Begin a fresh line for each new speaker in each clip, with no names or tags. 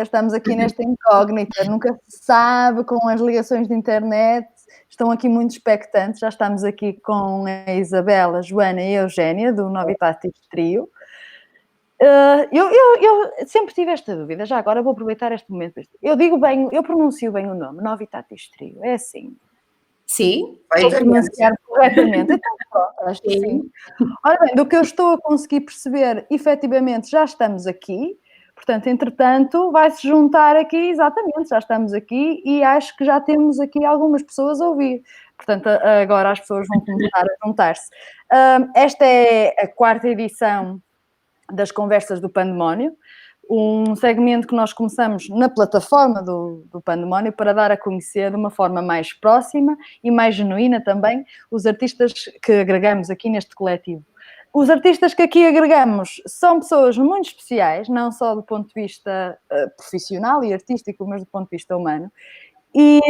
estamos aqui nesta incógnita, nunca se sabe com as ligações de internet, estão aqui muito expectantes, já estamos aqui com a Isabela, a Joana e a Eugénia, do Novitatis Trio. Eu sempre tive esta dúvida, já agora vou aproveitar este momento. Eu pronuncio bem o nome, Novitatis Trio, é assim?
Sim.
Vou pronunciar corretamente, então pronto, acho que sim. Ora bem, do que eu estou a conseguir perceber, efetivamente já estamos aqui, portanto, entretanto, vai-se juntar aqui, exatamente, já estamos aqui e acho que já temos aqui algumas pessoas a ouvir. Portanto, agora as pessoas vão começar a juntar-se. Esta é a 4ª edição das Conversas do Pandemónio, um segmento que nós começamos na plataforma do Pandemónio para dar a conhecer de uma forma mais próxima e mais genuína também os artistas que agregamos aqui neste coletivo. Os artistas que aqui agregamos são pessoas muito especiais, não só do ponto de vista profissional e artístico, mas do ponto de vista humano. E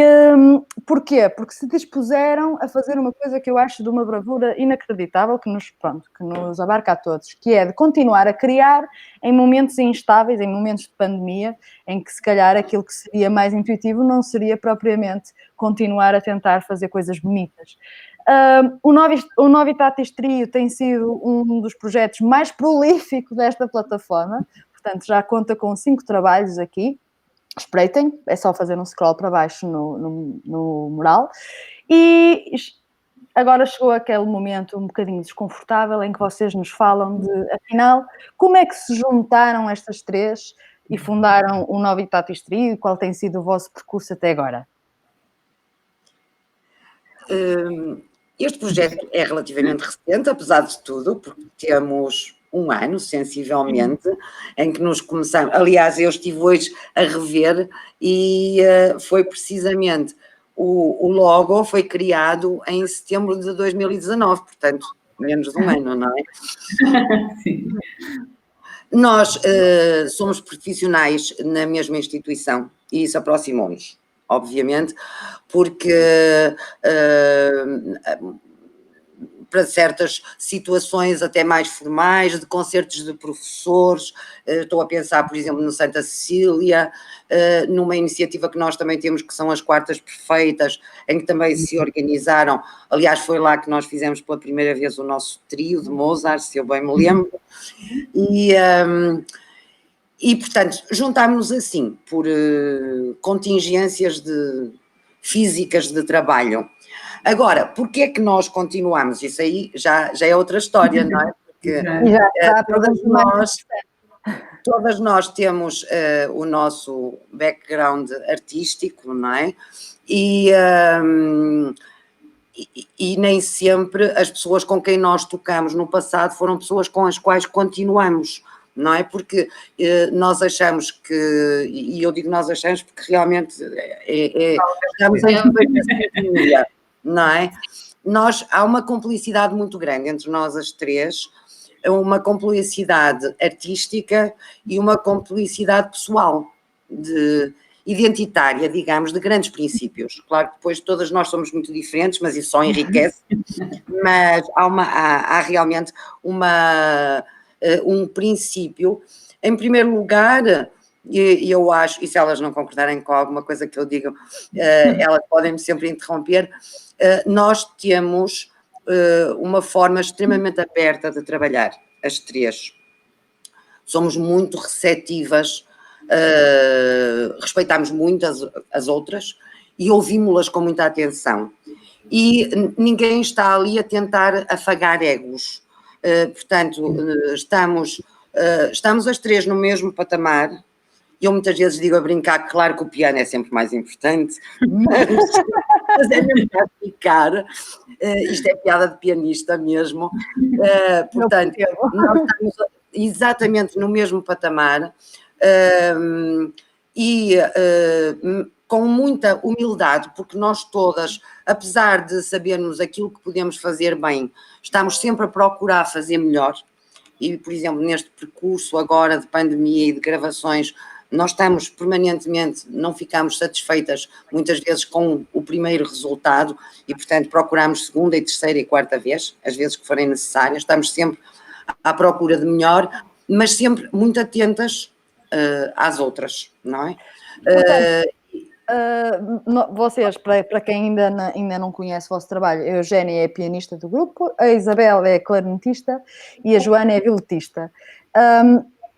porquê? Porque se dispuseram a fazer uma coisa que eu acho de uma bravura inacreditável, que nos abarca a todos, que é de continuar a criar em momentos instáveis, em momentos de pandemia, em que se calhar aquilo que seria mais intuitivo não seria propriamente continuar a tentar fazer coisas bonitas. O Novitatis Trio tem sido um dos projetos mais prolíficos desta plataforma, portanto já conta com 5 trabalhos aqui. Espreitem, é só fazer um scroll para baixo no mural. E agora chegou aquele momento um bocadinho desconfortável em que vocês nos falam de, afinal, como é que se juntaram estas 3 e fundaram o Novitatis Trio e qual tem sido o vosso percurso até agora?
Este projeto é relativamente recente, apesar de tudo, porque temos 1 ano, sensivelmente, em que nos começamos. Aliás, eu estive hoje a rever e foi precisamente o logo foi criado em setembro de 2019, portanto, menos de 1 ano, não é?
Sim.
Nós somos profissionais na mesma instituição e isso aproximou-nos, obviamente, porque para certas situações até mais formais, de concertos de professores, estou a pensar, por exemplo, no Santa Cecília, numa iniciativa que nós também temos, que são as Quartas Perfeitas, em que também se organizaram, aliás foi lá que nós fizemos pela primeira vez o nosso trio de Mozart, se eu bem me lembro, e portanto, juntámos-nos assim, por contingências físicas de trabalho. Agora, porquê é que nós continuamos? Isso aí já é outra história, não é? Porque todas nós temos o nosso background artístico, não é? E nem sempre as pessoas com quem nós tocamos no passado foram pessoas com as quais continuamos, não é? Porque nós achamos que, e eu digo nós achamos porque realmente estamos em sintonia, não é? Há uma complicidade muito grande entre nós as 3, uma complicidade artística e uma complicidade pessoal, identitária, digamos, de grandes princípios. Claro que depois todas nós somos muito diferentes, mas isso só enriquece, mas há realmente um princípio. Em primeiro lugar, e eu acho, e se elas não concordarem com alguma coisa que eu digo, elas podem-me sempre interromper, nós temos uma forma extremamente aberta de trabalhar, as 3. Somos muito receptivas, respeitamos muito as outras e ouvimos-las com muita atenção. E ninguém está ali a tentar afagar egos. Portanto, estamos as 3 no mesmo patamar. Eu muitas vezes digo a brincar que claro que o piano é sempre mais importante, mas é mesmo para explicar, isto é piada de pianista mesmo, portanto, nós estamos exatamente no mesmo patamar e com muita humildade, porque nós todas, apesar de sabermos aquilo que podemos fazer bem, estamos sempre a procurar fazer melhor. E, por exemplo, neste percurso agora de pandemia e de gravações, nós estamos permanentemente, não ficamos satisfeitas muitas vezes com o primeiro resultado e, portanto, procuramos segunda e terceira e quarta vez, as vezes que forem necessárias, estamos sempre à procura de melhor, mas sempre muito atentas às outras, não é?
Vocês, para quem ainda não conhece o vosso trabalho, a Eugénia é pianista do grupo, a Isabel é clarinetista e a Joana é violonista.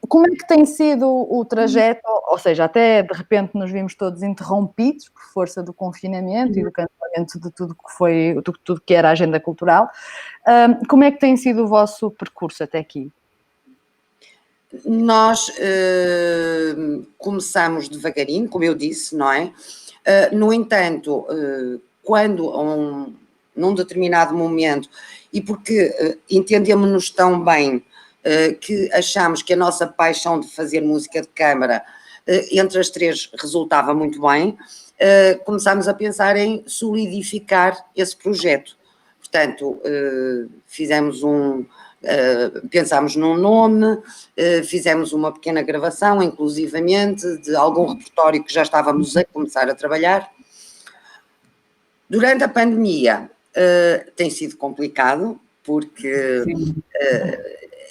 Como é que tem sido o trajeto? Ou seja, até de repente nos vimos todos interrompidos por força do confinamento e do cancelamento de tudo que era a agenda cultural. Como é que tem sido o vosso percurso até aqui?
Nós começamos devagarinho, como eu disse, não é? No entanto, quando num determinado momento, e porque entendemos-nos tão bem que achamos que a nossa paixão de fazer música de câmara entre as três resultava muito bem, começámos a pensar em solidificar esse projeto. Portanto, pensámos num nome, fizemos uma pequena gravação, inclusivamente, de algum repertório que já estávamos a começar a trabalhar. Durante a pandemia tem sido complicado, porque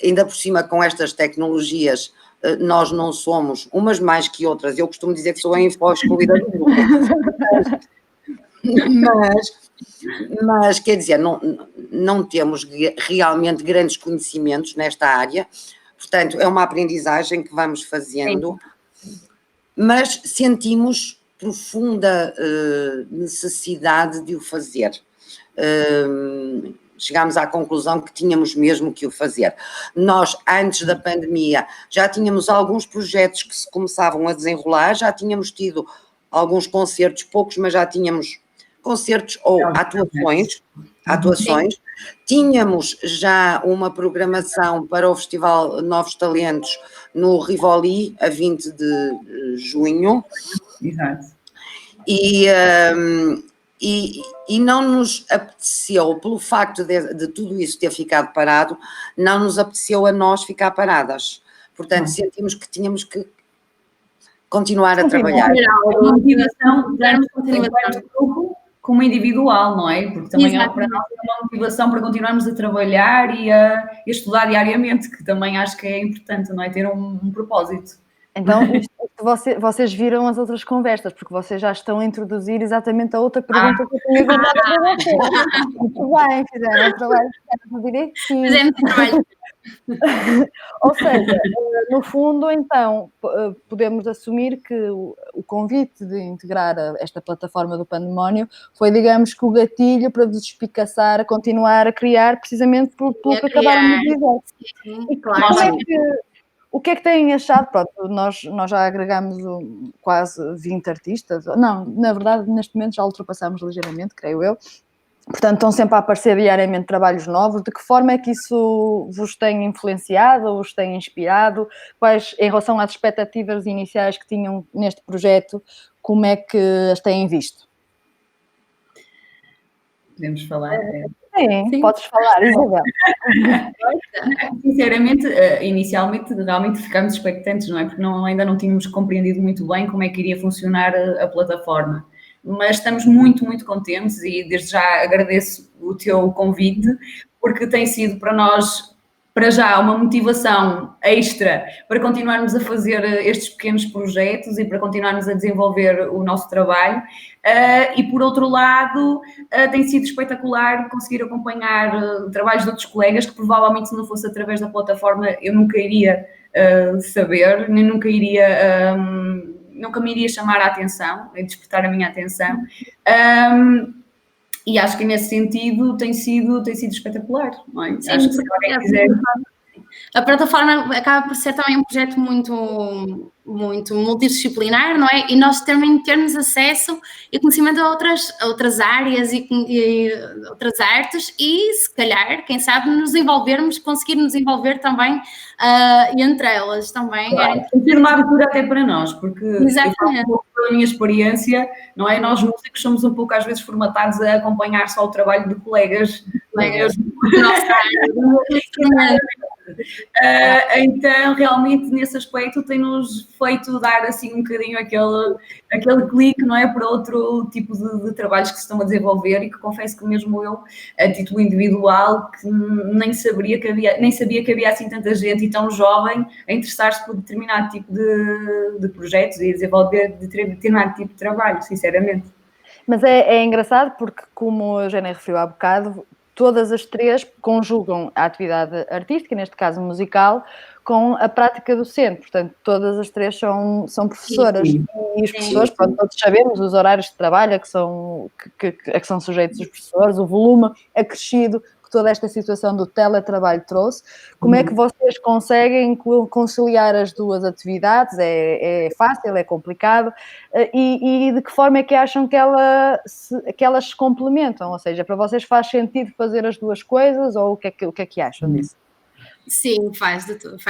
ainda por cima com estas tecnologias nós não somos, umas mais que outras, eu costumo dizer que sou a info excluída do grupo, mas quer dizer, não temos realmente grandes conhecimentos nesta área, portanto é uma aprendizagem que vamos fazendo, mas sentimos profunda necessidade de o fazer. Chegámos à conclusão que tínhamos mesmo que o fazer. Nós, antes da pandemia, já tínhamos alguns projetos que se começavam a desenrolar, já tínhamos tido alguns concertos, poucos, mas já tínhamos concertos ou atuações. Tínhamos já uma programação para o Festival Novos Talentos no Rivoli, a 20 de junho.
Exato.
E não nos apeteceu, pelo facto de tudo isso ter ficado parado, não nos apeteceu a nós ficar paradas. Portanto, sentimos que tínhamos que continuar a trabalhar.
A motivação tanto do grupo como individual, não é? Porque também para nós é uma motivação para continuarmos a trabalhar e a estudar diariamente, que também acho que é importante, não é? Ter um propósito.
Então, vocês viram as outras conversas, porque vocês já estão a introduzir exatamente a outra pergunta que eu tinha guardado para vocês. Muito bem, fizeram o trabalho direitinho.
Fizemos o trabalho.
Ou seja, no fundo, então, podemos assumir que o convite de integrar esta plataforma do Pandemónio foi, digamos, que o gatilho para vos espicaçar a continuar a criar, precisamente pelo que acabaram de dizer.
Sim,
E
claro.
o que é que têm achado? Pronto, nós já agregamos quase 20 artistas. Não, na verdade, neste momento já ultrapassamos ligeiramente, creio eu. Portanto, estão sempre a aparecer diariamente trabalhos novos. De que forma é que isso vos tem influenciado, vos tem inspirado? Em relação às expectativas iniciais que tinham neste projeto, como é que as têm visto?
Podemos falar?
Sim, podes falar, Isabel.
Sinceramente, inicialmente, realmente ficámos expectantes, não é? Porque ainda não tínhamos compreendido muito bem como é que iria funcionar a plataforma. Mas estamos muito, muito contentes e desde já agradeço o teu convite, porque tem sido para nós, para já, uma motivação extra para continuarmos a fazer estes pequenos projetos e para continuarmos a desenvolver o nosso trabalho. E, por outro lado, tem sido espetacular conseguir acompanhar trabalhos de outros colegas que provavelmente, se não fosse através da plataforma, eu nunca iria saber, nem nunca me iria chamar a atenção, despertar a minha atenção. E acho que nesse sentido tem sido espetacular, não é?
Sim,
acho que se alguém quiser...
A plataforma acaba por ser também um projeto muito, muito multidisciplinar, não é? E nós também termos acesso e conhecimento a outras áreas e outras artes e, se calhar, quem sabe, conseguir nos envolver também entre elas também.
Claro, ter uma abertura até para nós, porque
exatamente.
Eu falo um pouco pela minha experiência, não é? Nós músicos somos um pouco às vezes formatados a acompanhar só o trabalho de colegas. Então, realmente, nesse aspecto, tem-nos feito dar assim um bocadinho aquele clique, não é? Para outro tipo de trabalhos que se estão a desenvolver e que confesso que mesmo eu, a título individual, que nem sabia que havia assim tanta gente e tão jovem a interessar-se por determinado tipo de projetos e a desenvolver determinado tipo de trabalho, sinceramente.
Mas é engraçado porque, como a Eugénia referiu há bocado, todas as três conjugam a atividade artística, neste caso musical, com a prática docente. Portanto, todas as três são professoras.
Sim.
E os professores, pronto, todos sabemos os horários de trabalho a que são sujeitos os professores, o volume acrescido que toda esta situação do teletrabalho trouxe. Como é que vocês conseguem conciliar as duas atividades? É fácil, é complicado? E de que forma é que acham que elas se complementam? Ou seja, para vocês faz sentido fazer as duas coisas ou o que é que acham disso?
Sim, faz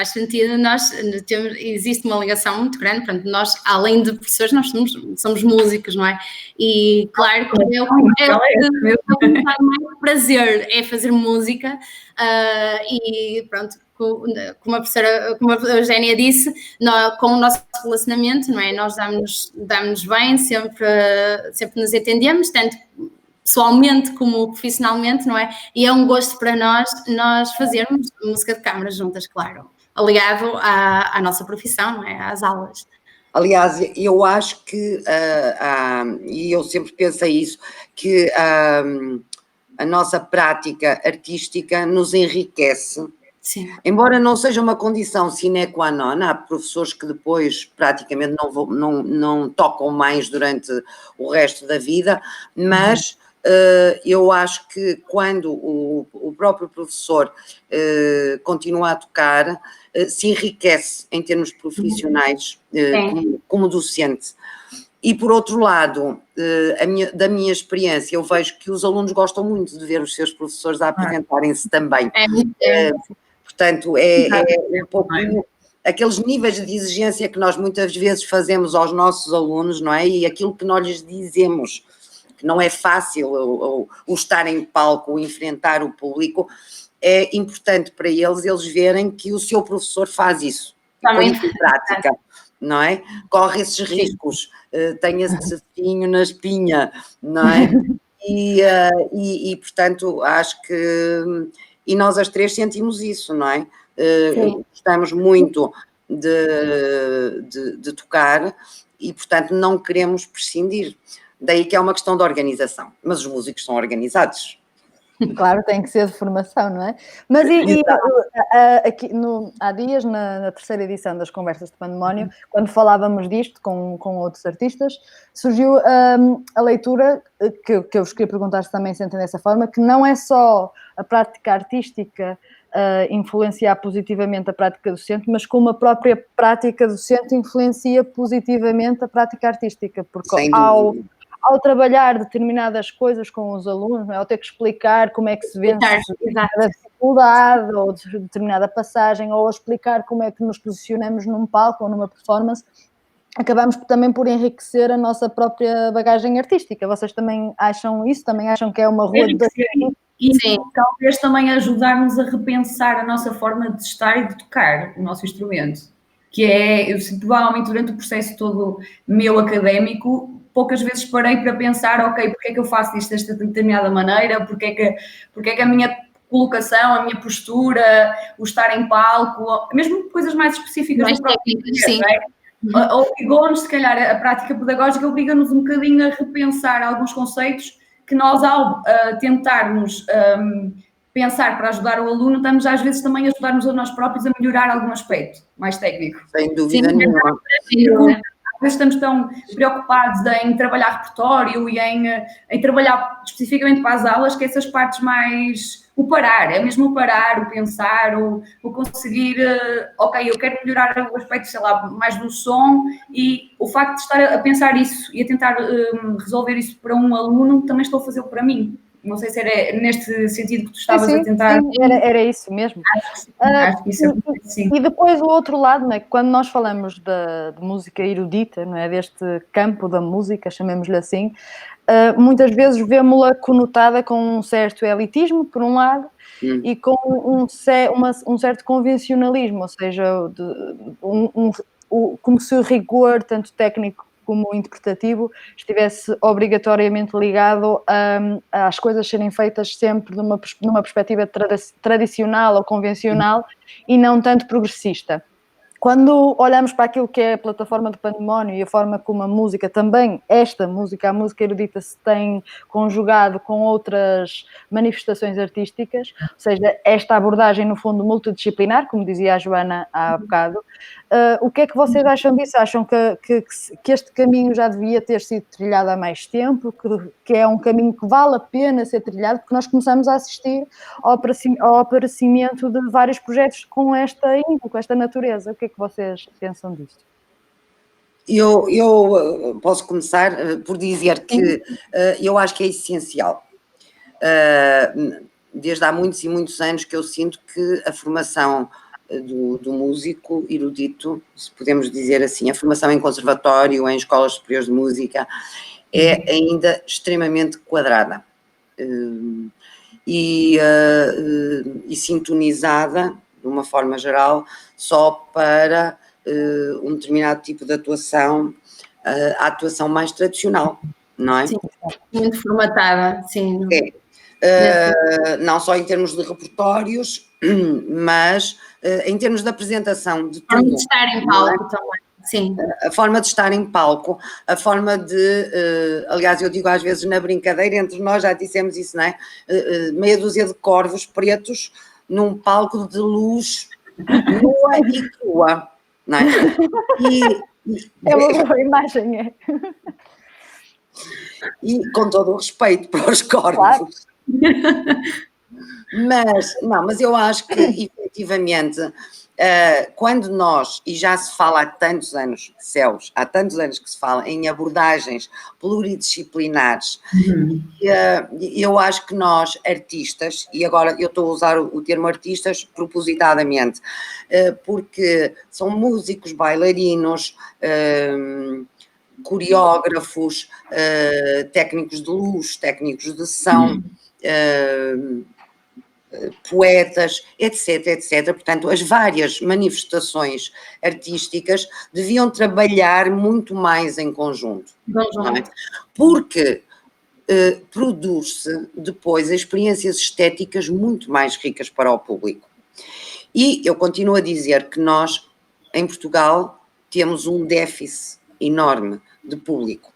sentido. Existe uma ligação muito grande, portanto, nós, além de professores, nós somos músicos, não é? E claro que o que me dá mais prazer é fazer música, e pronto, como a Eugénia disse, com o nosso relacionamento, não é? Nós damos bem, sempre nos entendemos, tanto pessoalmente como profissionalmente, não é? E é um gosto para nós fazermos música de câmara juntas, claro, ligado à nossa profissão, não é? Às aulas.
Aliás, eu acho que, e eu sempre pensei isso, que a nossa prática artística nos enriquece.
Sim.
Embora não seja uma condição sine qua non, há professores que depois praticamente não tocam mais durante o resto da vida, mas eu acho que quando o próprio professor continua a tocar, se enriquece em termos profissionais como docente. E por outro lado, da minha experiência, eu vejo que os alunos gostam muito de ver os seus professores a apresentarem-se também. Portanto, é um pouquinho aqueles níveis de exigência que nós muitas vezes fazemos aos nossos alunos, não é? E aquilo que nós lhes dizemos, que não é fácil o estar em palco, o enfrentar o público, é importante para eles verem que o seu professor faz isso, põe isso em prática, não é? Corre esses riscos, tem esse desafinho na espinha, não é? E portanto, acho que... E nós as três sentimos isso, não é? Gostamos muito de tocar e, portanto, não queremos prescindir. Daí que é uma questão de organização. Mas os músicos são organizados.
Claro, tem que ser de formação, não é? Mas aqui há dias, na terceira edição das Conversas de Pandemónio, quando falávamos disto com outros artistas, surgiu a leitura que eu vos queria perguntar se também sentem dessa forma, que não é só a prática artística influenciar positivamente a prática docente, mas como a própria prática docente influencia positivamente a prática artística, porque ao trabalhar determinadas coisas com os alunos, ao ter que explicar como é que se vence a dificuldade ou determinada passagem, ou explicar como é que nos posicionamos num palco ou numa performance, acabamos também por enriquecer a nossa própria bagagem artística. Vocês também acham isso? Também acham que é uma rua de...
E talvez também ajudar-nos a repensar a nossa forma de estar e de tocar o nosso instrumento, que eu provavelmente durante o processo todo meu académico, poucas vezes parei para pensar, ok, porque é que eu faço isto desta determinada maneira, porque é que a minha colocação, a minha postura, o estar em palco, mesmo coisas mais específicas
mais
do próprio
técnicas,
obrigou-nos, se calhar, a prática pedagógica obriga-nos um bocadinho a repensar alguns conceitos que nós, ao tentarmos pensar para ajudar o aluno, estamos às vezes também a ajudar-nos a nós próprios a melhorar algum aspecto mais técnico.
Sem dúvida nenhuma.
Às vezes estamos tão preocupados em trabalhar repertório e em trabalhar especificamente para as aulas, que essas partes mais... O parar, é mesmo o parar, o pensar, o conseguir... ok, eu quero melhorar o aspecto, sei lá, mais do som, e o facto de estar a pensar isso e a tentar resolver isso para um aluno, também estou a fazê-lo para mim. Não sei se era neste sentido que tu estavas
sim,
a tentar.
Sim, era isso mesmo.
Acho que isso acontece, sim.
E depois o outro lado, né, quando nós falamos de música erudita, não é, deste campo da música, chamemos-lhe assim, muitas vezes vemos-la conotada com um certo elitismo, por um lado, e com um certo convencionalismo, ou seja, como se o rigor, tanto técnico como interpretativo, estivesse obrigatoriamente ligado às coisas serem feitas sempre numa perspectiva tradicional ou convencional e não tanto progressista. Quando olhamos para aquilo que é a plataforma do Pandemónio e a forma como a música também, a música erudita, se tem conjugado com outras manifestações artísticas, ou seja, esta abordagem no fundo multidisciplinar, como dizia a Joana há bocado, o que é que vocês acham disso? Acham que este caminho já devia ter sido trilhado há mais tempo, que é um caminho que vale a pena ser trilhado, porque nós começamos a assistir ao aparecimento de vários projetos com esta índole, com esta natureza. O que é que vocês pensam disto?
Eu posso começar por dizer que eu acho que é essencial. Desde há muitos e muitos anos que eu sinto que a formação do músico erudito, se podemos dizer assim, a formação em conservatório, em escolas superiores de música, é ainda extremamente quadrada e sintonizada, de uma forma geral, só para um determinado tipo de atuação, a atuação mais tradicional, não é?
Sim, muito formatada, sim.
Não só em termos de repertórios, mas em termos de apresentação de tudo.
A forma de estar em palco também, sim.
A forma de estar em palco, a forma de, aliás, eu digo às vezes na brincadeira, entre nós já dissemos isso, não é? Meia dúzia de corvos pretos num palco de luz nua e crua, não é?
É uma boa imagem, é.
E com todo o respeito para os corvos.
Claro.
Mas eu acho que, efetivamente, quando nós, e já se fala há tantos anos, há tantos anos que se fala em abordagens pluridisciplinares, eu acho que nós, artistas, e agora eu estou a usar o termo artistas propositadamente, porque são músicos, bailarinos, coreógrafos, técnicos de luz, técnicos de som, poetas, etc. Portanto, as várias manifestações artísticas deviam trabalhar muito mais em conjunto. Não é? Porque produz-se depois experiências estéticas muito mais ricas para o público. E eu continuo a dizer que nós, em Portugal, temos um déficit enorme de público.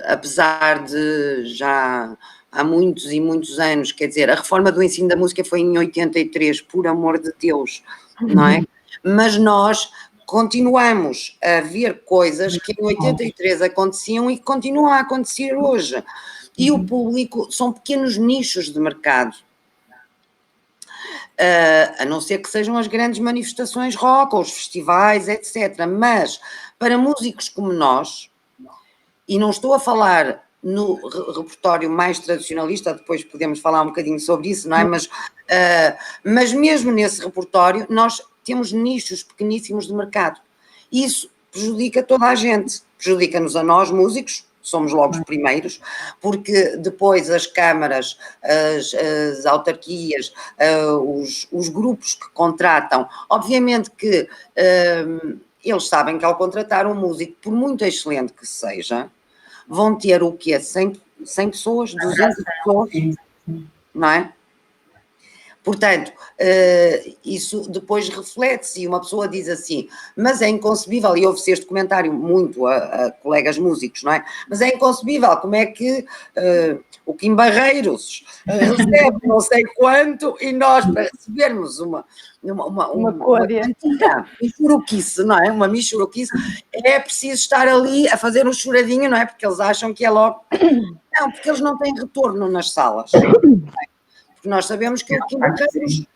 Apesar de já há muitos e muitos anos, quer dizer, a reforma do ensino da música foi em 83, por amor de Deus, não é? Mas nós continuamos a ver coisas que em 83 aconteciam e que continuam a acontecer hoje. E o público são pequenos nichos de mercado. A não ser que sejam as grandes manifestações rock, ou os festivais, etc. Mas para músicos como nós, e não estou a falar no repertório mais tradicionalista, depois podemos falar um bocadinho sobre isso, não é? Mas mesmo nesse repertório, nós temos nichos pequeníssimos de mercado. Isso prejudica toda a gente, prejudica-nos a nós, músicos, somos logo os primeiros, porque depois as câmaras, as autarquias, os grupos que contratam, obviamente que eles sabem que ao contratar um músico, por muito excelente que seja, vão ter o quê? 100 pessoas, 200 pessoas, não é? Portanto, isso depois reflete-se e uma pessoa diz assim, mas é inconcebível, e ouve-se este comentário muito a colegas músicos, não é? Mas é inconcebível, como é que o Kim Barreiros recebe não sei quanto e nós para recebermos uma michuruquice, não é? Uma michuruquice, é preciso estar ali a fazer um choradinho, não é? Porque eles acham que é logo... Não, porque eles não têm retorno nas salas. Porque nós sabemos que o Kim Barreiros,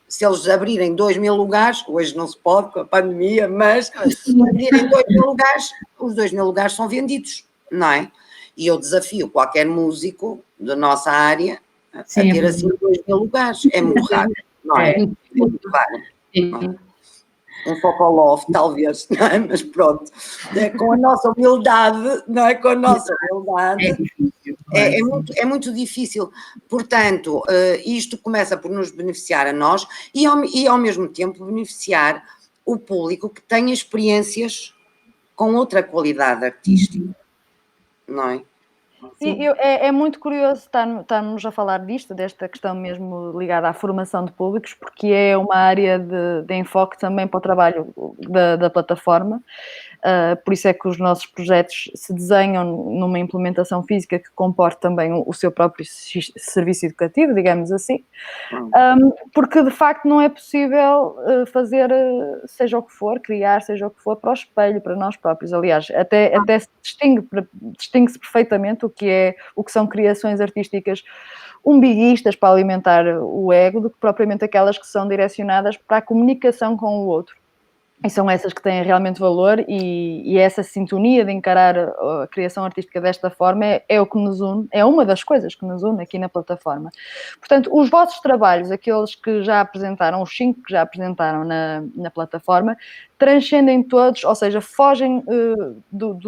se eles abrirem 2.000 lugares, hoje não se pode com a pandemia, mas se abrirem 2.000 lugares, os 2.000 lugares são vendidos, não é? E eu desafio qualquer músico da nossa área a ter assim 2.000 lugares. É muito raro, não é? É muito raro. Não é? Um Sokolov, talvez, não é? Mas pronto, com a nossa humildade, não é? Com a nossa humildade, é muito difícil. Portanto, isto começa por nos beneficiar a nós e ao mesmo tempo beneficiar o público que tem experiências com outra qualidade artística, não é?
E é muito curioso estarmos a falar desta questão mesmo ligada à formação de públicos, porque é uma área de enfoque também para o trabalho da plataforma. Por isso é que os nossos projetos se desenham numa implementação física que comporte também o seu próprio serviço educativo, digamos assim, porque de facto não é possível fazer seja o que for, criar seja o que for para o espelho, para nós próprios. Aliás, até se distingue-se perfeitamente o que são criações artísticas umbiguistas para alimentar o ego do que propriamente aquelas que são direcionadas para a comunicação com o outro. E são essas que têm realmente valor e essa sintonia de encarar a criação artística desta forma é o que nos une, é uma das coisas que nos une aqui na plataforma. Portanto, os vossos trabalhos, aqueles que já apresentaram, os 5 que já apresentaram na plataforma, transcendem todos, ou seja, fogem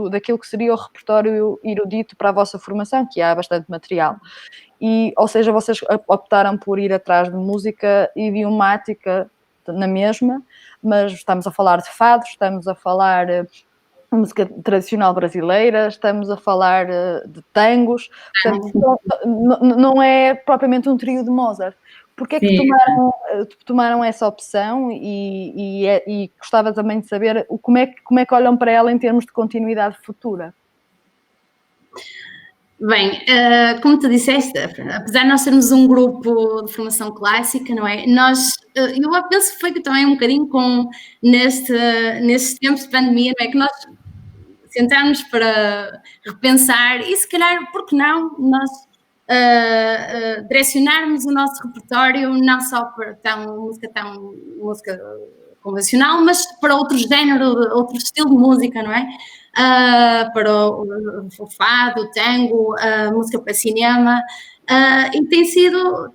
daquilo que seria o repertório erudito para a vossa formação, que há bastante material. Ou seja, vocês optaram por ir atrás de música idiomática na mesma, mas estamos a falar de fados, estamos a falar de música tradicional brasileira, estamos a falar de tangos, portanto, não é propriamente um trio de Mozart. Porquê é que tomaram essa opção e gostava também de saber como é que olham para ela em termos de continuidade futura?
Bem, como tu disseste, apesar de nós sermos um grupo de formação clássica, não é? Eu penso que foi também um bocadinho nestes tempos de pandemia, não é? Que nós sentámos para repensar e se calhar, por que não, nós direcionarmos o nosso repertório não só para música convencional, mas para outro género, outro estilo de música, não é? Para o fado, o tango, a música para cinema, e tem sido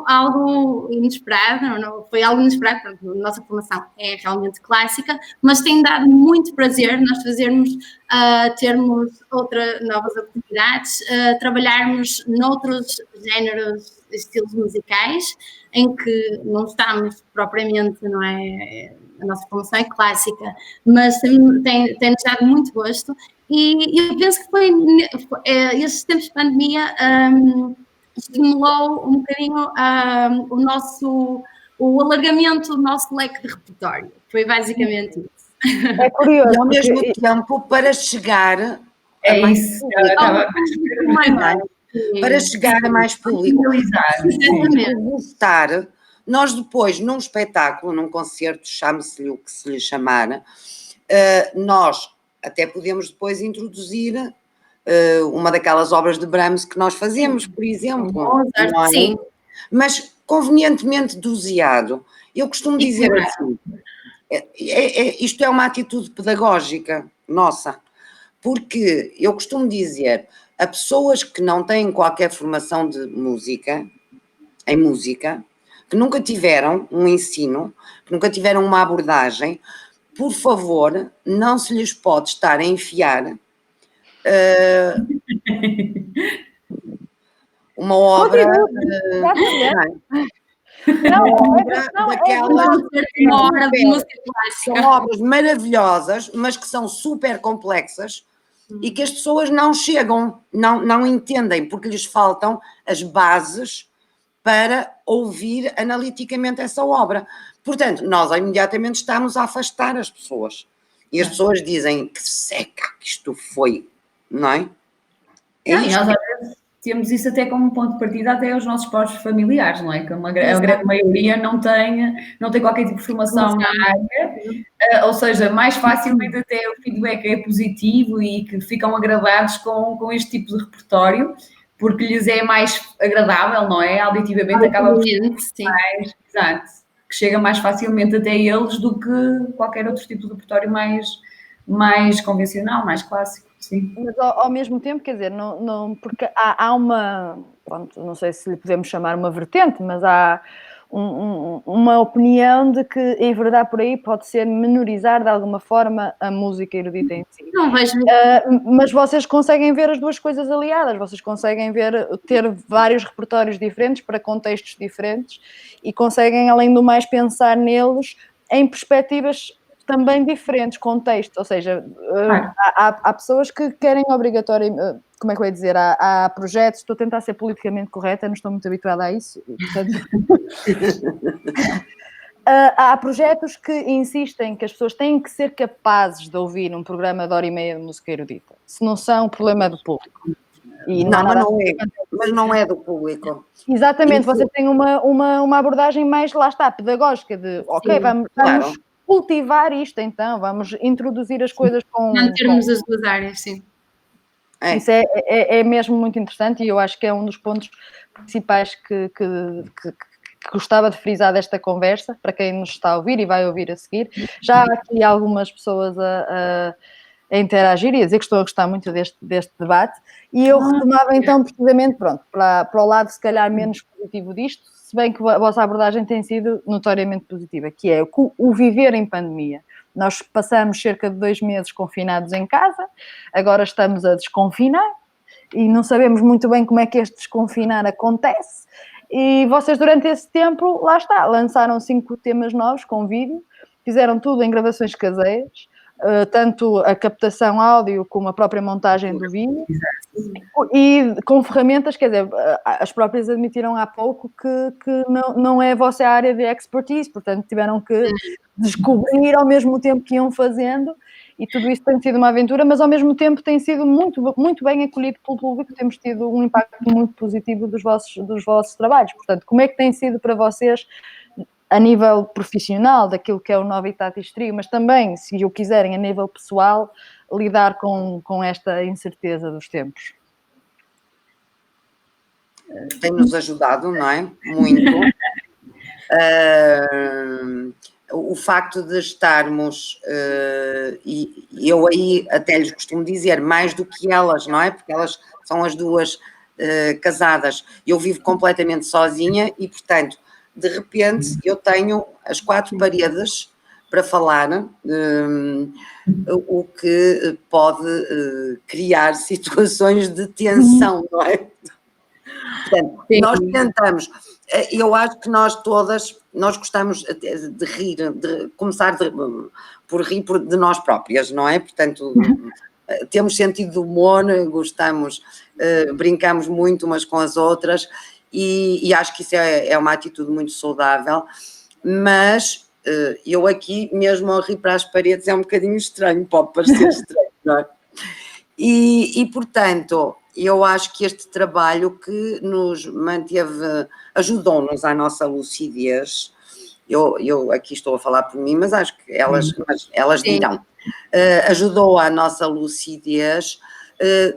algo inesperado, não foi algo inesperado, porque a nossa formação é realmente clássica, mas tem dado muito prazer nós termos novas oportunidades, trabalharmos noutros géneros, estilos musicais, em que não estamos propriamente, não é? A nossa formação é clássica, mas tem-nos dado muito gosto e eu penso que estes tempos de pandemia estimulou um bocadinho o alargamento do nosso leque de repertório. Foi basicamente isso.
É curioso.
E ao mesmo tempo para chegar para chegar a mais público. Gostar. Nós depois, num espetáculo, num concerto, chame-se-lhe o que se lhe chamar, nós até podemos depois introduzir uma daquelas obras de Brahms que nós fazemos, por exemplo.
Sim.
Mas convenientemente doseado. Eu costumo dizer assim, isto é uma atitude pedagógica nossa, porque eu costumo dizer a pessoas que não têm qualquer formação de música, em música, que nunca tiveram um ensino, que nunca tiveram uma abordagem, por favor, não se lhes pode estar a enfiar uma obra são obras maravilhosas, mas que são super complexas e que as pessoas não chegam, não entendem, porque lhes faltam as bases para ouvir analiticamente essa obra. Portanto, nós imediatamente estamos a afastar as pessoas. E as pessoas dizem que seca que isto foi, não é?
Nós às vezes temos isso até como ponto de partida até aos nossos próprios familiares, não é? Que a grande maioria não tem qualquer tipo de formação na área, ou seja, mais facilmente até o feedback é positivo e que ficam agradados com este tipo de repertório, porque lhes é mais agradável, não é? Auditivamente acaba por ser mais, exato, que chega mais facilmente até eles do que qualquer outro tipo de repertório mais convencional, mais clássico. Sim.
Mas ao mesmo tempo, quer dizer, não, porque há uma, pronto, não sei se lhe podemos chamar uma vertente, mas há uma opinião de que a verdade por aí pode ser menorizar de alguma forma a música erudita em si.
Não vejo.
Mas vocês conseguem ver as duas coisas aliadas, vocês conseguem ter vários repertórios diferentes para contextos diferentes e conseguem, além do mais, pensar neles em perspectivas também diferentes, contextos, ou seja, há pessoas que querem obrigatoriamente, como é que eu ia dizer, há projetos, estou a tentar ser politicamente correta, não estou muito habituada a isso, portanto... Há projetos que insistem que as pessoas têm que ser capazes de ouvir um programa de 1h30 de música erudita, se não são, o problema é do público. E
mas não é do público.
Exatamente,
Isso.
você tem uma abordagem mais, lá está, pedagógica, de ok, vamos cultivar isto então, vamos introduzir as coisas com...
Mantermos as duas áreas, sim.
Isso é mesmo muito interessante e eu acho que é um dos pontos principais que gostava de frisar desta conversa, para quem nos está a ouvir e vai ouvir a seguir. Já há aqui algumas pessoas a interagir e a dizer que estou a gostar muito deste debate e eu retomava então precisamente, para o lado se calhar menos positivo disto, se bem que a vossa abordagem tem sido notoriamente positiva, que é o viver em pandemia. Nós passamos cerca de 2 meses confinados em casa, agora estamos a desconfinar e não sabemos muito bem como é que este desconfinar acontece. E vocês, durante esse tempo, lá está, lançaram 5 temas novos com vídeo, fizeram tudo em gravações caseiras, tanto a captação áudio como a própria montagem do vídeo, e com ferramentas, quer dizer, as próprias admitiram há pouco que não é a vossa área de expertise, portanto tiveram que descobrir ao mesmo tempo que iam fazendo, e tudo isso tem sido uma aventura, mas ao mesmo tempo tem sido muito, muito bem acolhido pelo público, temos tido um impacto muito positivo dos vossos trabalhos. Portanto, como é que tem sido para vocês, a nível profissional, daquilo que é o Novitatis Trio, mas também, se o quiserem, a nível pessoal, lidar com esta incerteza dos tempos?
Tem-nos ajudado, não é? Muito. O facto de estarmos, e eu aí até lhes costumo dizer, mais do que elas, não é? Porque elas são as duas casadas. Eu vivo completamente sozinha e, portanto, de repente eu tenho as 4 paredes para falar, o que pode criar situações de tensão, não é? Portanto, nós tentamos, eu acho que nós todas, nós gostamos de rir, de começar por rir de nós próprias, não é? Portanto, temos sentido de humor, gostamos, brincamos muito umas com as outras e acho que isso é uma atitude muito saudável, mas eu aqui mesmo a rir para as paredes é um bocadinho estranho, pode parecer estranho, não é? E portanto, eu acho que este trabalho que nos manteve, ajudou-nos à nossa lucidez, eu aqui estou a falar por mim, mas acho que elas dirão, ajudou à nossa lucidez,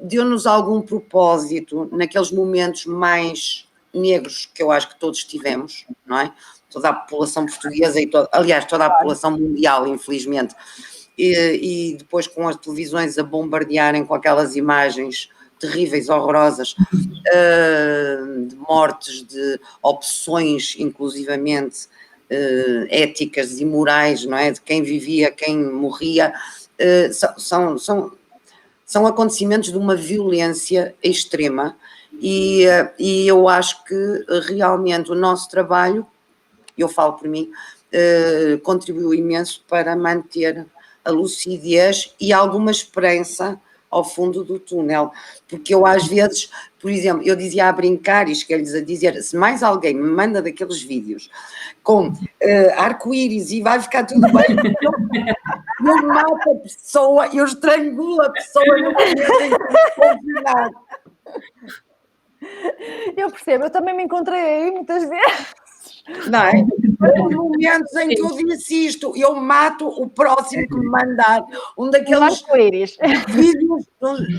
deu-nos algum propósito naqueles momentos mais negros que eu acho que todos tivemos, não é? Toda a população portuguesa e aliás, toda a população mundial, infelizmente, e depois com as televisões a bombardearem com aquelas imagens terríveis, horrorosas, de mortes, de opções, inclusivamente éticas e morais, não é? De quem vivia, quem morria, são acontecimentos de uma violência extrema e eu acho que realmente o nosso trabalho, eu falo por mim, contribuiu imenso para manter a lucidez e alguma esperança ao fundo do túnel, porque eu às vezes, por exemplo, eu dizia a brincar e cheguei-lhes a dizer, se mais alguém me manda daqueles vídeos com arco-íris e vai ficar tudo bem, eu mato a pessoa, eu estrangulo a pessoa no momento em que estou confinado.
Eu percebo, eu também me encontrei aí muitas vezes.
Não é? Nos momentos em que eu disse isto, eu mato o próximo que me mandar um daqueles vídeos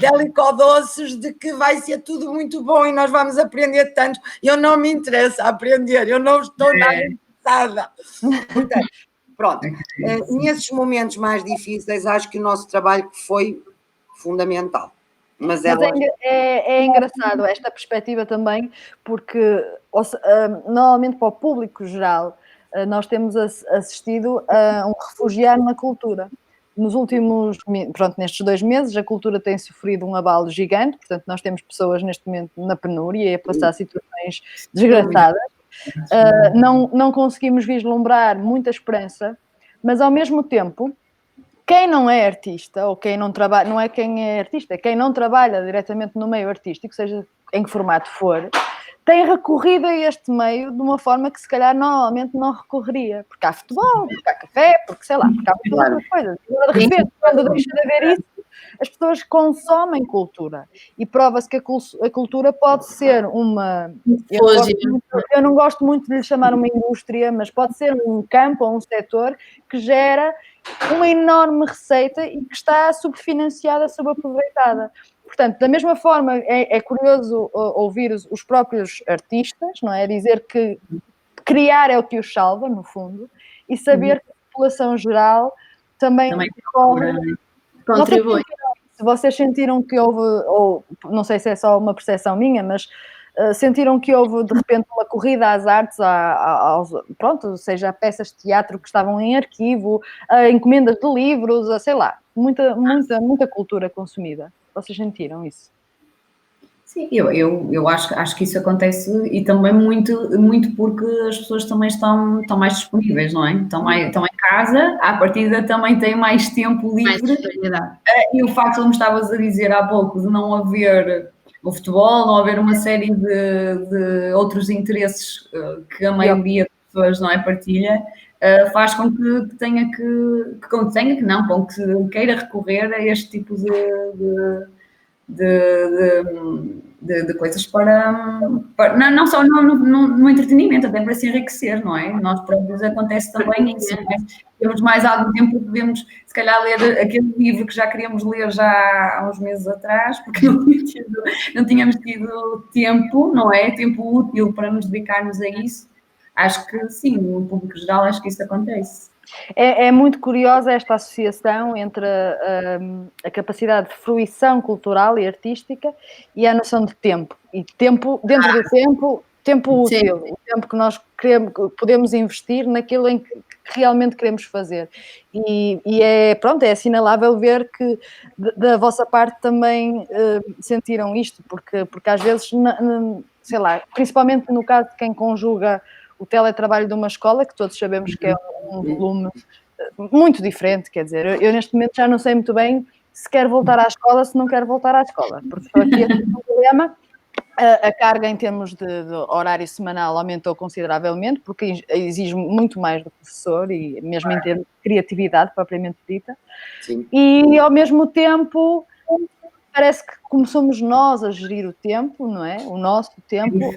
delicodoces de que vai ser tudo muito bom e nós vamos aprender tanto. Eu não me interessa aprender, eu não estou nada interessada. Portanto, pronto, nesses momentos mais difíceis, acho que o nosso trabalho foi fundamental. Mas
é engraçado esta perspectiva também, porque normalmente para o público geral nós temos assistido a um refugiar na cultura. Nos últimos, nestes 2 meses, a cultura tem sofrido um abalo gigante, portanto nós temos pessoas neste momento na penúria e a passar situações desgraçadas. Não conseguimos vislumbrar muita esperança, mas ao mesmo tempo, quem não é artista, ou quem não trabalha, não é quem é artista, é quem não trabalha diretamente no meio artístico, seja em que formato for, tem recorrido a este meio de uma forma que se calhar normalmente não recorreria, porque há futebol, porque há café, porque sei lá, porque há muitas outras coisas. E de repente, quando deixa de haver isso, as pessoas consomem cultura. E prova-se que a cultura pode ser uma... Eu não gosto muito de lhe chamar uma indústria, mas pode ser um campo ou um setor que gera uma enorme receita e que está subfinanciada, subaproveitada. Portanto, da mesma forma, é curioso ouvir os próprios artistas, não é? Dizer que criar é o que os salva, no fundo, e saber que a população geral também contribui. Se vocês sentiram que houve, ou não sei se é só uma percepção minha, mas sentiram que houve de repente uma corrida às artes, seja peças de teatro que estavam em arquivo, encomendas de livros, sei lá, muita cultura consumida. Vocês sentiram isso?
Sim, eu acho que isso acontece e também muito porque as pessoas também estão mais disponíveis, não é? Estão em casa, à partida também têm mais tempo livre. E o facto, como estavas a dizer há pouco, de não haver o futebol, não haver uma série de outros interesses que a maioria das pessoas não é partilha, faz com que tenha que queira recorrer a este tipo de coisas para não só no entretenimento, até para se enriquecer, não é? Nós próprios acontece também isso, não é? Temos mais algum tempo, podemos se calhar ler aquele livro que já queríamos ler já há uns meses atrás, porque não tínhamos tido tempo, não é? Tempo útil para nos dedicarmos a isso. Acho que sim, no público geral acho que isso acontece.
É muito curiosa esta associação entre a capacidade de fruição cultural e artística e a noção de tempo. E tempo, dentro do tempo útil, o tempo que nós podemos investir naquilo em que realmente queremos fazer. E é assinalável ver que da vossa parte também sentiram isto, porque às vezes, sei lá, principalmente no caso de quem conjuga o teletrabalho de uma escola, que todos sabemos que é um volume muito diferente, quer dizer, eu neste momento já não sei muito bem se quero voltar à escola, se não quero voltar à escola, porque estou aqui a ter um problema. A carga em termos de horário semanal aumentou consideravelmente, porque exige muito mais do professor e mesmo em termos de criatividade propriamente dita. Sim. E ao mesmo tempo parece que como somos nós a gerir o tempo, não é? O nosso tempo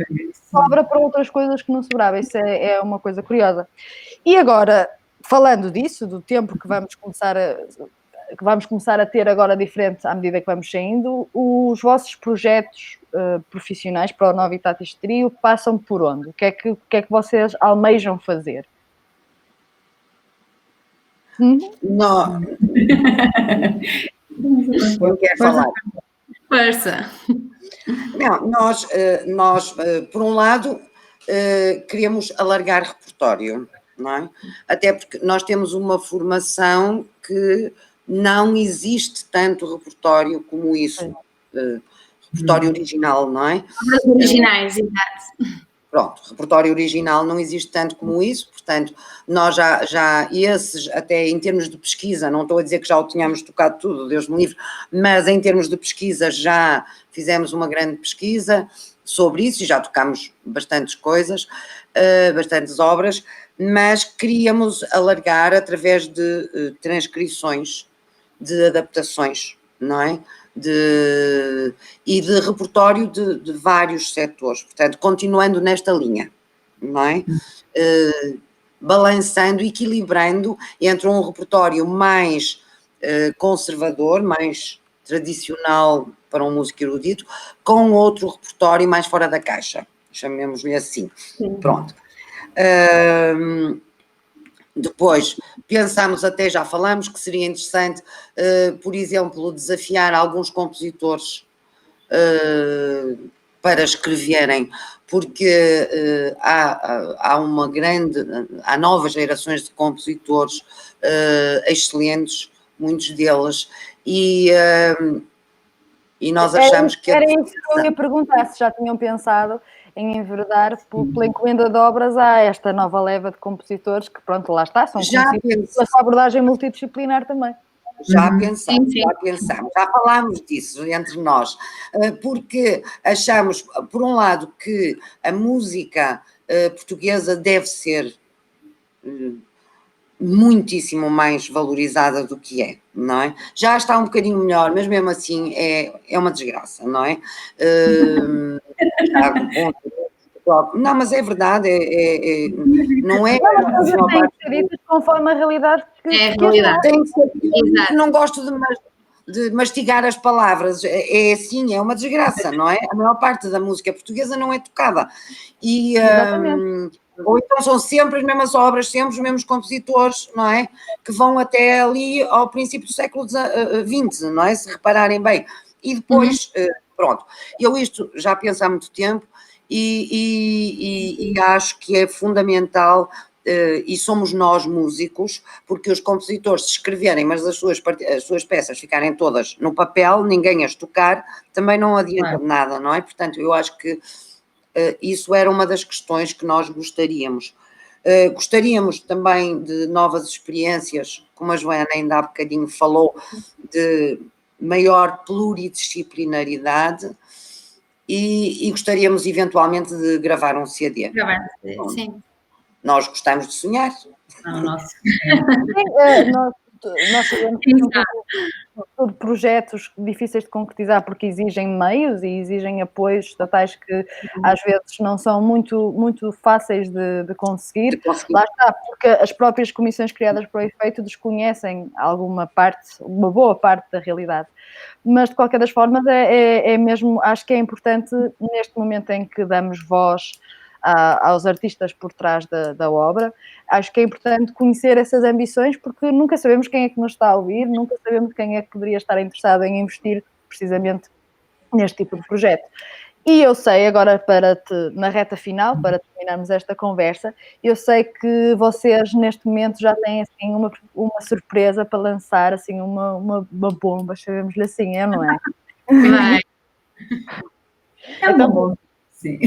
sobra para outras coisas que não sobrava. Isso é uma coisa curiosa. E agora, falando disso, do tempo que vamos começar a ter agora diferente à medida que vamos saindo, os vossos projetos profissionais para o Novitatis Trio passam por onde? O que é que vocês almejam fazer?
Não. Não quero falar.
Força.
Não, nós por um lado, queremos alargar repertório, não é? Até porque nós temos uma formação que não existe tanto repertório como isso, repertório original, não é?
Obras originais, exato.
Pronto, repertório original não existe tanto como isso, portanto, nós já esses, até em termos de pesquisa, não estou a dizer que já o tínhamos tocado tudo, Deus me livre, mas em termos de pesquisa já fizemos uma grande pesquisa sobre isso e já tocámos bastantes coisas, bastantes obras, mas queríamos alargar através de transcrições, de adaptações, não é? E de repertório de vários setores, portanto, continuando nesta linha, não é? Balançando, equilibrando entre um repertório mais conservador, mais tradicional para um músico erudito, com outro repertório mais fora da caixa, chamemos-lhe assim. Sim. Pronto. Depois, pensámos até, já falamos, que seria interessante, por exemplo, desafiar alguns compositores para escreverem, porque há novas gerações de compositores excelentes, muitos deles, e nós achamos que...
Era isso que eu ia perguntar, se já tinham pensado em enverdar pela encomenda de obras a esta nova leva de compositores que, pronto, lá está, são conhecidos pela sua abordagem multidisciplinar também.
Já pensámos, já falámos disso entre nós, porque achamos, por um lado, que a música portuguesa deve ser muitíssimo mais valorizada do que é, não é? Já está um bocadinho melhor, mas mesmo assim é uma desgraça, não é? Não, mas é verdade, não é...
Mas tem que ser dito conforme a realidade que
é a realidade.
Tem que ser, não gosto de mastigar as palavras, é assim, é uma desgraça, não é? A maior parte da música portuguesa não é tocada. Ou então são sempre as mesmas obras, sempre os mesmos compositores, não é? Que vão até ali ao princípio do século XX, não é? Se repararem bem. E depois, pronto, eu isto já penso há muito tempo e acho que é fundamental, e somos nós músicos, porque os compositores se escreverem, mas as suas peças ficarem todas no papel, ninguém as tocar, também não adianta de nada, não é? Portanto, eu acho que isso era uma das questões que nós gostaríamos. Gostaríamos também de novas experiências, como a Joana ainda há bocadinho falou, de maior pluridisciplinaridade, e gostaríamos eventualmente de gravar um CD.
Sim.
Nós gostamos de sonhar.
Nossa.
Nós sabemos que são projetos difíceis de concretizar porque exigem meios e exigem apoios estatais que às vezes não são muito fáceis de conseguir. Lá está, porque as próprias comissões criadas para o efeito desconhecem uma boa parte da realidade. Mas de qualquer das formas é mesmo, acho que é importante neste momento em que damos voz aos artistas por trás da obra, acho que é importante conhecer essas ambições, porque nunca sabemos quem é que nos está a ouvir, nunca sabemos quem é que poderia estar interessado em investir precisamente neste tipo de projeto. E eu sei, agora na reta final, para terminarmos esta conversa, eu sei que vocês neste momento já têm assim uma surpresa para lançar, assim uma bomba, chamemos-lhe assim, não é?
É uma bomba. Sim.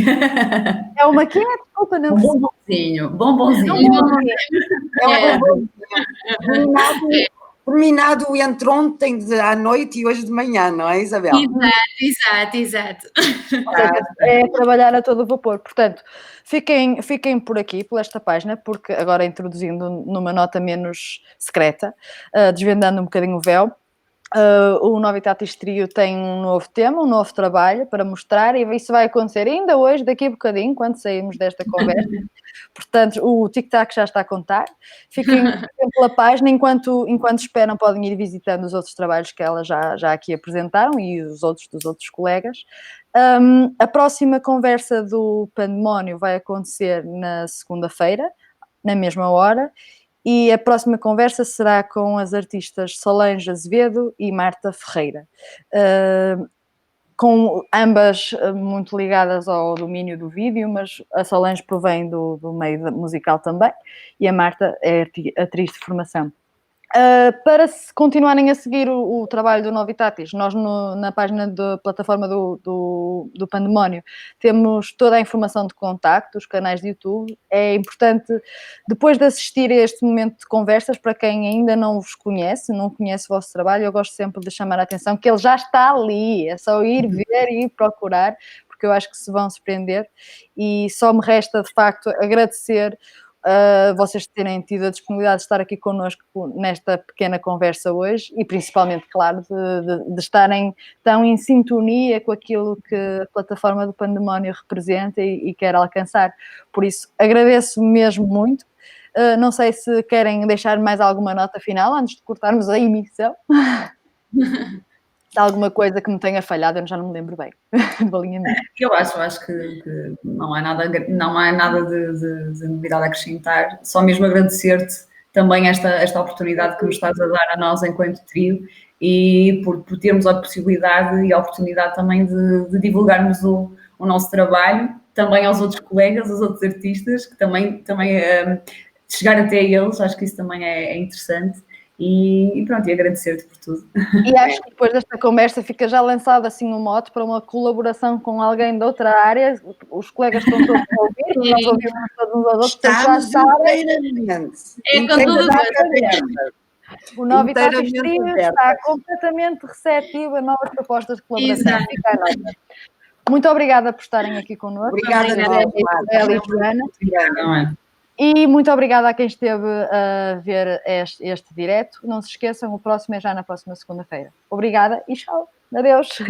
É uma que é, desculpa, não
bombonzinho.
É um bombonzinho. Terminado entre ontem à noite e hoje de manhã, não é, Isabel?
Exato.
É trabalhar a todo vapor. Portanto, fiquem por aqui, por esta página, porque agora introduzindo numa nota menos secreta, desvendando um bocadinho o véu, o Novitatis Trio tem um novo tema, um novo trabalho para mostrar, e isso vai acontecer ainda hoje, daqui a bocadinho, quando sairmos desta conversa. Portanto, o tic-tac já está a contar. Fiquem pela página, enquanto esperam, podem ir visitando os outros trabalhos que elas já aqui apresentaram e os outros dos outros colegas. A próxima conversa do Pandemónio vai acontecer na segunda-feira, na mesma hora, e a próxima conversa será com as artistas Solange Azevedo e Marta Ferreira, com ambas muito ligadas ao domínio do vídeo, mas a Solange provém do meio musical também, e a Marta é atriz de formação. Para continuarem a seguir o trabalho do Novitatis, nós na página da plataforma do Pandemónio temos toda a informação de contacto, os canais de YouTube. É importante, depois de assistir a este momento de conversas, para quem ainda não vos conhece, não conhece o vosso trabalho, eu gosto sempre de chamar a atenção que ele já está ali, é só ir ver e procurar, porque eu acho que se vão surpreender, e só me resta de facto agradecer vocês terem tido a disponibilidade de estar aqui connosco nesta pequena conversa hoje, e principalmente, claro, de estarem tão em sintonia com aquilo que a plataforma do Pandemónio representa e quer alcançar. Por isso, agradeço mesmo muito. Não sei se querem deixar mais alguma nota final antes de cortarmos a emissão. Alguma coisa que me tenha falhado, eu já não me lembro bem do alinhamento.
Eu acho que não há nada de novidade a acrescentar, só mesmo agradecer-te também esta oportunidade que nos estás a dar a nós enquanto trio e por termos a possibilidade e a oportunidade também de divulgarmos o nosso trabalho, também aos outros colegas, aos outros artistas, que também chegar até eles, acho que isso também é interessante. E pronto, e agradecer-te por tudo.
E acho que depois desta conversa fica já lançado assim um mote para uma colaboração com alguém de outra área. Os colegas estão todos a ouvir, nós ouvimos todos uns aos outros, já sabem.
É com tudo
O Novi Tatis Trio está completamente receptivo a novas propostas de colaboração. Fica a nota. Muito obrigada por estarem aqui connosco.
Obrigada,
Isabel e Joana. E muito obrigada a quem esteve a ver este direto. Não se esqueçam, o próximo é já na próxima segunda-feira. Obrigada e tchau. Adeus.
Tchau.